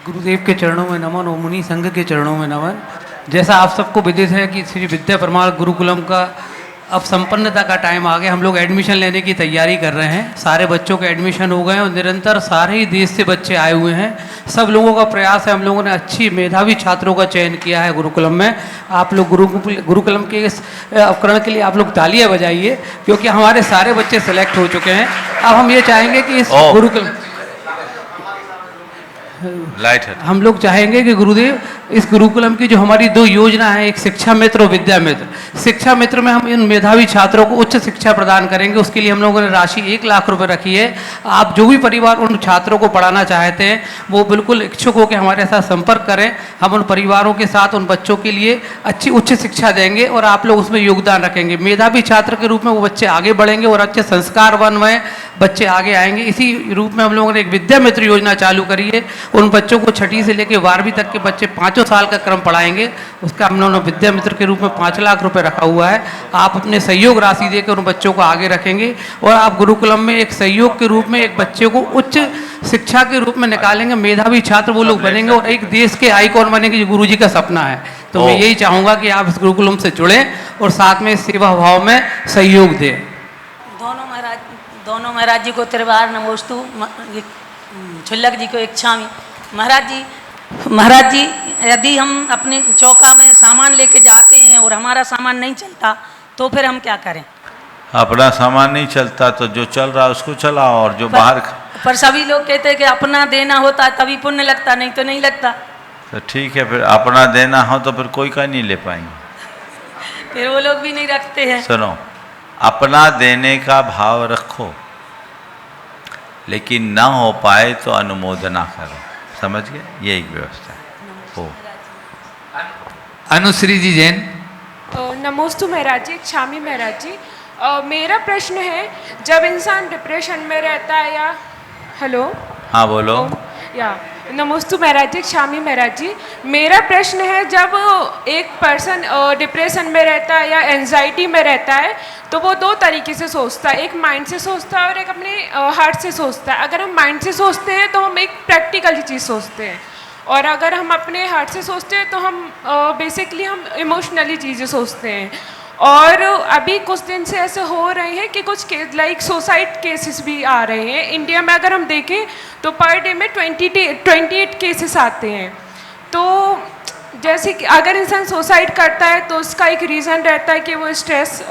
गुरुदेव के चरणों में नमन और मुनि संघ के चरणों में नमन। जैसा आप सबको विदित है कि श्री विद्या प्रमाण गुरुकुलम का अब संपन्नता का टाइम आ गया। हम लोग एडमिशन लेने की तैयारी कर रहे हैं। सारे बच्चों के एडमिशन हो गए और निरंतर सारे ही देश से बच्चे आए हुए हैं। सब लोगों का प्रयास है, हम लोगों ने अच्छी मेधावी छात्रों का चयन किया है गुरुकुलम में। आप लोग गुरुकुलम के इस उपकरण के लिए आप लोग तालियां बजाइए, क्योंकि हमारे सारे बच्चे सेलेक्ट हो चुके हैं। अब हम ये चाहेंगे कि इस गुरुकुलम हम लोग चाहेंगे कि गुरुदेव इस गुरुकुलम की जो हमारी दो योजना है, एक शिक्षा मित्र और विद्या मित्र। शिक्षा मित्र में हम इन मेधावी छात्रों को उच्च शिक्षा प्रदान करेंगे। उसके लिए हम लोगों ने राशि 1 लाख रुपए रखी है। आप जो भी परिवार उन छात्रों को पढ़ाना चाहते हैं वो बिल्कुल इच्छुक होकर हमारे साथ संपर्क करें। हम उन परिवारों के साथ उन बच्चों के लिए अच्छी उच्च शिक्षा देंगे और आप लोग उसमें योगदान रखेंगे। मेधावी छात्र के रूप में वो बच्चे आगे बढ़ेंगे और अच्छे संस्कारवान में बच्चे आगे आएंगे। इसी रूप में हम लोगों ने एक विद्या मित्र योजना चालू करी है। उन बच्चों को 6ठी से लेकर 12वीं तक के बच्चे 5 साल का क्रम पढ़ाएंगे। उसका हम लोगों ने विद्या मित्र के रूप में 5 लाख रुपए रखा हुआ है। आप अपने सहयोग राशि देकर उन बच्चों को आगे रखेंगे और आप गुरुकुलम में एक सहयोग के रूप में एक बच्चे को उच्च शिक्षा के रूप में निकालेंगे। मेधावी छात्र वो लोग बनेंगे और एक देश के आइकॉन बनेंगे, जो गुरु जी का सपना है। तो मैं यही चाहूँगा कि आप इस गुरुकुलम से जुड़ें और साथ में सेवा भाव में सहयोग दें। दोनों महाराज जी को त्रिवार नमोस्तु, छुल्लक जी को इच्छामी। महाराज जी यदि हम अपने चौका में सामान लेके जाते हैं और हमारा सामान नहीं चलता तो फिर हम क्या करें? अपना सामान नहीं चलता तो जो चल रहा है उसको चलाओ, और जो बाहर पर सभी लोग कहते हैं कि अपना देना होता है तभी पुण्य लगता, नहीं तो नहीं लगता। तो ठीक है, फिर अपना देना हो तो फिर कोई का नहीं ले पाएंगे। फिर वो लोग भी नहीं रखते हैं। सुनो, अपना देने का भाव रखो, लेकिन ना हो पाए तो अनुमोदना करो। समझ गए? ये एक व्यवस्था है। हो अनुश्री जी जैन। नमोस्तु महाराज जी, क्षामी महाराज जी। मेरा प्रश्न है, जब इंसान डिप्रेशन में रहता है या हेलो हाँ बोलो। या नमोस्तु महाराज जी, क्षामी महाराज जी। मेरा प्रश्न है, जब एक पर्सन डिप्रेशन में रहता है या एंजाइटी में रहता है तो वो दो तरीके से सोचता है, एक माइंड से सोचता है और एक अपने हार्ट से सोचता है। अगर हम माइंड से सोचते हैं तो हम एक प्रैक्टिकल चीज़ सोचते हैं, और अगर हम अपने हार्ट से सोचते हैं तो हम बेसिकली हम इमोशनली चीज़ें सोचते हैं। और अभी कुछ दिन से ऐसे हो रहे हैं कि कुछ केस लाइक सुसाइड केसेस भी आ रहे हैं। इंडिया में अगर हम देखें तो पर डे में 28 केसेस आते हैं। तो जैसे कि अगर इंसान सुसाइड करता है तो उसका एक रीज़न रहता है कि वो स्ट्रेस,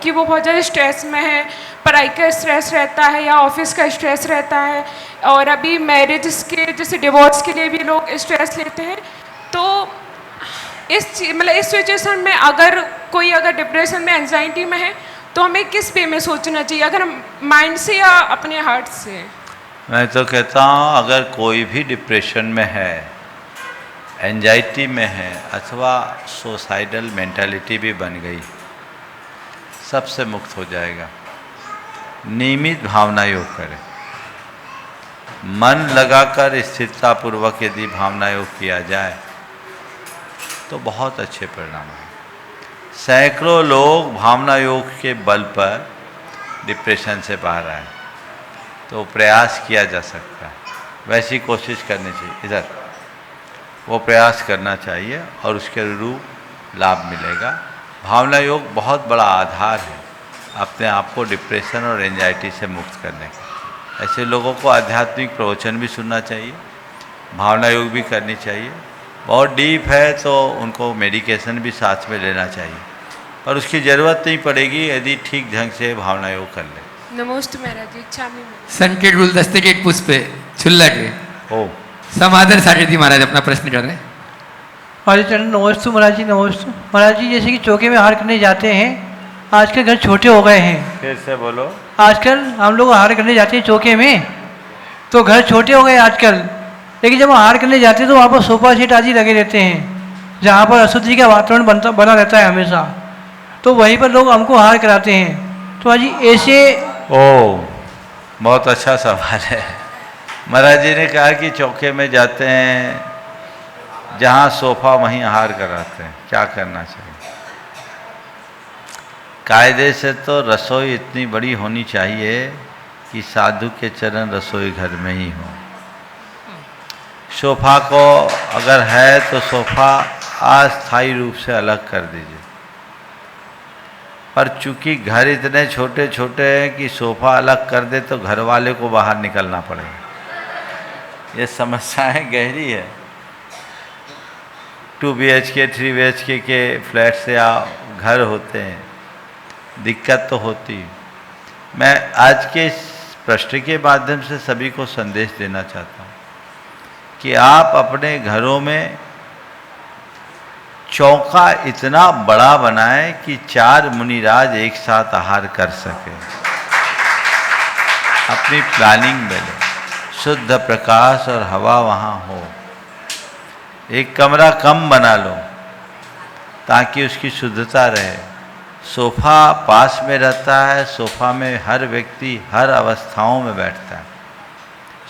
कि वो बहुत ज़्यादा स्ट्रेस में है, पढ़ाई का स्ट्रेस रहता है या ऑफिस का स्ट्रेस रहता है, और अभी मैरिज के जैसे डिवोर्स के लिए भी लोग स्ट्रेस लेते हैं। तो इस सिचुएशन में अगर कोई अगर डिप्रेशन में एंजाइटी में है तो हमें किस पे में सोचना चाहिए, अगर हम माइंड से या अपने हार्ट से? मैं तो कहता हूँ, अगर कोई भी डिप्रेशन में है, एंजाइटी में है, अथवा सुसाइडल मेंटालिटी भी बन गई, सबसे मुक्त हो जाएगा। नियमित भावना योग करें, मन लगाकर स्थिरतापूर्वक यदि भावना योग किया जाए तो बहुत अच्छे परिणाम हैं। सैकड़ों लोग भावना योग के बल पर डिप्रेशन से बाहर आए, तो प्रयास किया जा सकता है। वैसी कोशिश करनी चाहिए, इधर वो प्रयास करना चाहिए और उसके अनुरूप लाभ मिलेगा। भावना योग बहुत बड़ा आधार है अपने आप को डिप्रेशन और एंजाइटी से मुक्त करने का। ऐसे लोगों को आध्यात्मिक प्रवचन भी सुनना चाहिए, भावना योग भी करनी चाहिए। बहुत डीप है तो उनको मेडिकेशन भी साथ में लेना चाहिए, पर उसकी ज़रूरत नहीं पड़ेगी यदि ठीक ढंग से भावना योग कर ले। नमोस्तु महाराज जी, क्षामी संकेत गुलदस्ते के पुष्प छुल्ला के हो समादर सागर जी महाराज अपना प्रश्न कर रहे हैं। नमोस्तु महाराज जी, नमोस्तु महाराज जी। जैसे कि चौके में हार करने जाते हैं, आजकल घर छोटे हो गए हैं। फिर से बोलो। आजकल हम लोग हार करने जाते हैं चौके में, तो घर छोटे हो गए आजकल, लेकिन जब हार करने जाते हैं तो वहाँ पर सोफा सेट आदि लगे रहते हैं, जहाँ पर अशुद्धि का वातावरण बना रहता है हमेशा, तो वहीं पर लोग हमको हार कराते हैं। तो जी ऐसे बहुत अच्छा सवाल है। महाराज जी ने कहा कि चौके में जाते हैं, जहाँ सोफा वहीं हार कराते हैं, क्या करना चाहिए? कायदे से तो रसोई इतनी बड़ी होनी चाहिए कि साधु के चरण रसोई घर में ही हो। सोफा को अगर है तो सोफा अस्थायी रूप से अलग कर दीजिए, पर चूंकि घर इतने छोटे छोटे हैं कि सोफा अलग कर दे तो घर वाले को बाहर निकलना पड़ेगा। ये समस्याएं गहरी है। 2 BHK 3 BHK के फ्लैट्स या घर होते हैं, दिक्कत तो होती। मैं आज के इस प्रश्न के माध्यम से सभी को संदेश देना चाहता हूँ कि आप अपने घरों में चौका इतना बड़ा बनाएं कि 4 मुनिराज एक साथ आहार कर सके। अपनी प्लानिंग में ले, शुद्ध प्रकाश और हवा वहाँ हो। एक कमरा कम बना लो ताकि उसकी शुद्धता रहे। सोफा पास में रहता है, सोफा में हर व्यक्ति हर अवस्थाओं में बैठता है,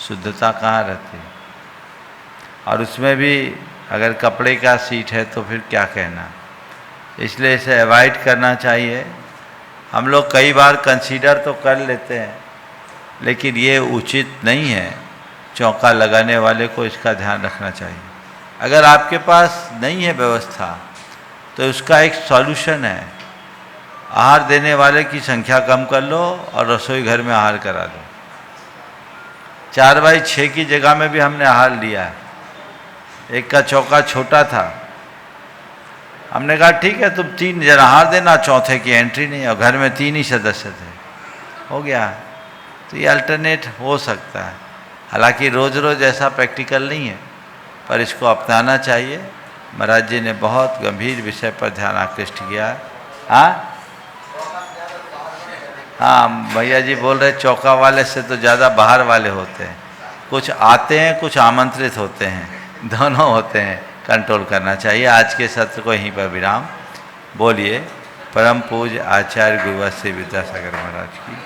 शुद्धता कहाँ रहती है? और उसमें भी अगर कपड़े का सीट है तो फिर क्या कहना। इसलिए इसे अवॉइड करना चाहिए। हम लोग कई बार कंसीडर तो कर लेते हैं, लेकिन ये उचित नहीं है। चौका लगाने वाले को इसका ध्यान रखना चाहिए। अगर आपके पास नहीं है व्यवस्था तो उसका एक सॉल्यूशन है, आहार देने वाले की संख्या कम कर लो और रसोई घर में आहार करा दो। 4x6 की जगह में भी हमने आहार लिया है। एक का चौका छोटा था हमने कहा ठीक है तुम 3 जन हार देना, चौथे की एंट्री नहीं, और घर में 3 ही सदस्य थे, हो गया। तो ये अल्टरनेट हो सकता है, हालांकि रोज़ रोज़ ऐसा प्रैक्टिकल नहीं है, पर इसको अपनाना चाहिए। महाराज जी ने बहुत गंभीर विषय पर ध्यान आकृष्ट किया है। हाँ भैया जी बोल रहे चौका वाले से तो ज़्यादा बाहर वाले होते हैं, कुछ आते हैं कुछ आमंत्रित होते हैं, दोनों होते हैं, कंट्रोल करना चाहिए। आज के सत्र को यहीं पर विराम। बोलिए परम पूज्य आचार्य गुरुवर श्री विद्यासागर महाराज की।